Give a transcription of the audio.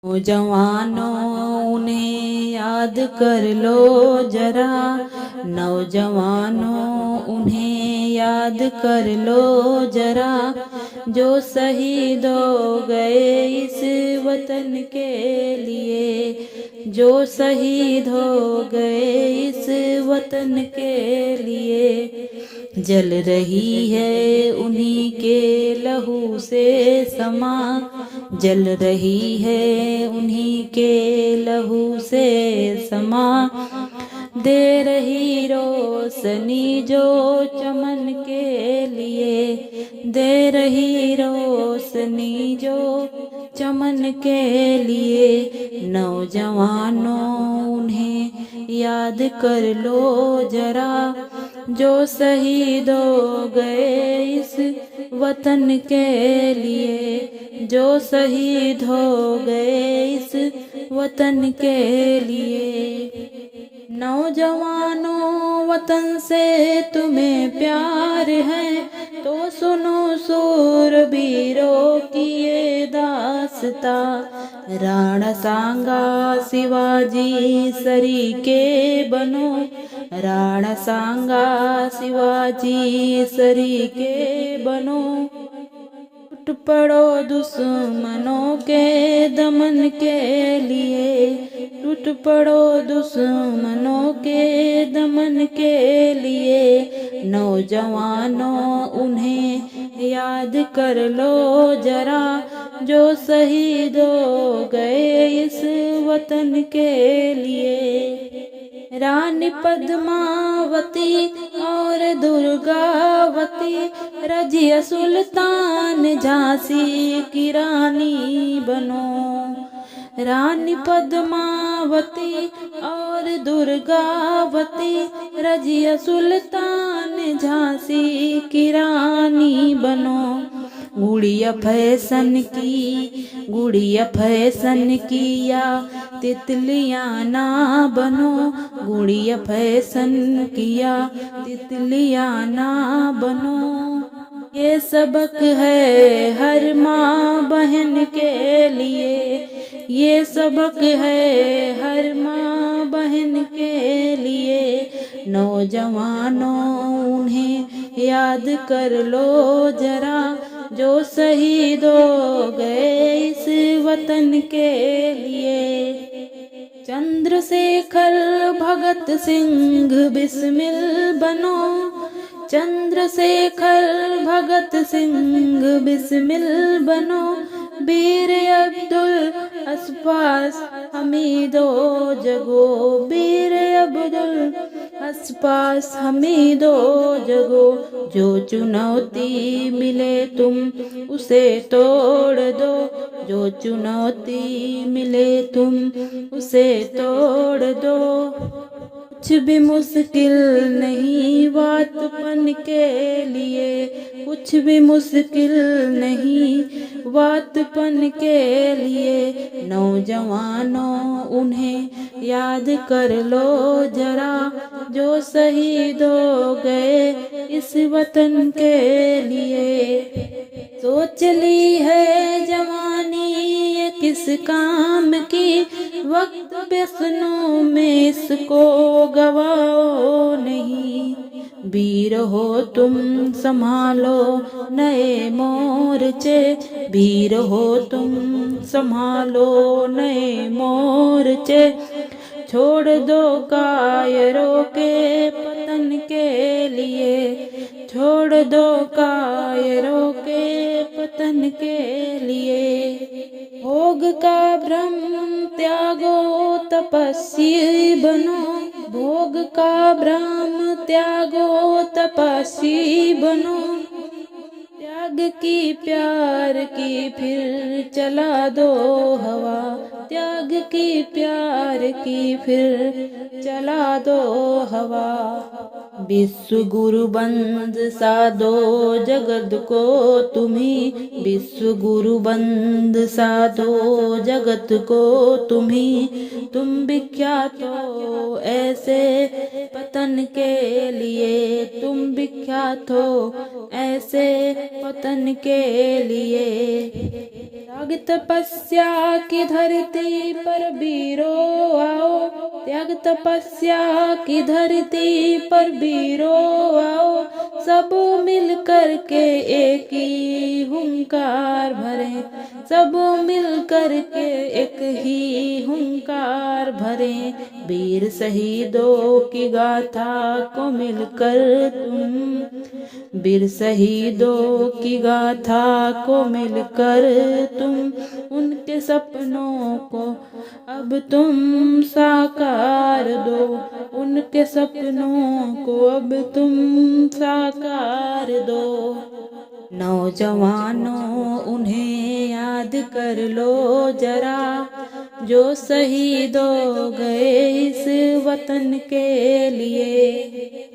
नौजवानों उन्हें याद कर लो जरा, नौजवानों उन्हें याद कर लो जरा, जो शहीद हो गए इस वतन के लिए, जो शहीद हो गए इस वतन के लिए। जल रही है उन्हीं के लहू से समा, जल रही है उन्हीं के लहू से समा, दे रही रोशनी जो चमन के लिए, दे रही रोशनी जो चमन के लिए। नौजवानों उन्हें याद कर लो जरा, जो शहीद हो गए इस वतन के लिए, जो शहीद हो गए इस वतन के लिए। नौजवानों वतन से तुम्हें प्यार है, तो सुनो शूरवीरों की ये दास्ता। राणा सांगा शिवाजी सरीके बनो, राणा सांगा शिवाजी सरीके बनो, टूट पड़ो दुश्मनों के दमन के लिए, टूट पड़ो दुश्मनों के दमन के लिए। नौजवानों उन्हें याद कर लो जरा, जो शहीद हो गए इस वतन के लिए। रानी पद्मावती और दुर्गावती, रजिया सुल्तान झांसी की रानी बनो। रानी पद्मावती और दुर्गावती, रजिया सुल्तान झांसी की रानी बनो। गुड़िया फैशन की, गुड़िया फैशन किया तितलियां ना बनो, गुड़िया फैशन किया तितलियां ना बनो। ये सबक है हर माँ बहन के लिए, ये सबक है हर माँ बहन के लिए। नौजवानों उन्हें याद कर लो जरा, जो शहीद हो गए इस वतन के लिए। चंद्रशेखर भगत सिंह बिस्मिल बनो, चंद्रशेखर भगत सिंह बिस्मिल बनो। वीर अब्दुल अस्पास हमीदो जगो, वीर अब्दुल अस्पास हमीदो जगो। जो चुनौती मिले तुम उसे तोड़ दो, जो चुनौती मिले तुम उसे तोड़ दो। कुछ भी मुश्किल नहीं वातपन के लिए, कुछ भी मुश्किल नहीं वातपन के लिए। नौजवानों उन्हें याद कर लो जरा, जो शहीद हो गए इस वतन के लिए। सोच ली है जवानी ये किस काम की, वक्त व्यसनों में इसको गवाओ नहीं। वीर हो तुम संभालो नए मोर्चे, वीर हो तुम संभालो नए मोर्चे। छोड़ दो कायरों के पतन के लिए, छोड़ दो कायरों के पतन के लिए। भोग का भ्रम त्यागो तपस्वी बनो, भोग का भ्रम त्यागो तपस्वी बनो। त्याग की प्यार की फिर चला दो हवा, त्याग की प्यार की फिर चला दो हवा। विश्व गुरु बंद साधो जगत को तुम्ही, विश्व गुरु बंद साधो जगत को तुम्ही। तुम विख्यात हो ऐसे पतन के लिए, तुम विख्यात हो ऐसे पतन के लिए। त्याग तपस्या की धरती पर वीरों आओ, त्याग तपस्या की धरती पर वीरों आओ, सब मिल कर के एक ही हुंकार भरे, सब मिल कर के एक ही हुंकार भरे। वीर शहीदों की गाथा को मिलकर तुम, वीर शहीदों की गाथा को मिलकर तुम, उनके सपनों को अब तुम साकार दो, उनके सपनों को अब तुम साकार दो। नौजवानों उन्हें याद कर लो जरा, जो शहीद हो गए इस वतन के लिए।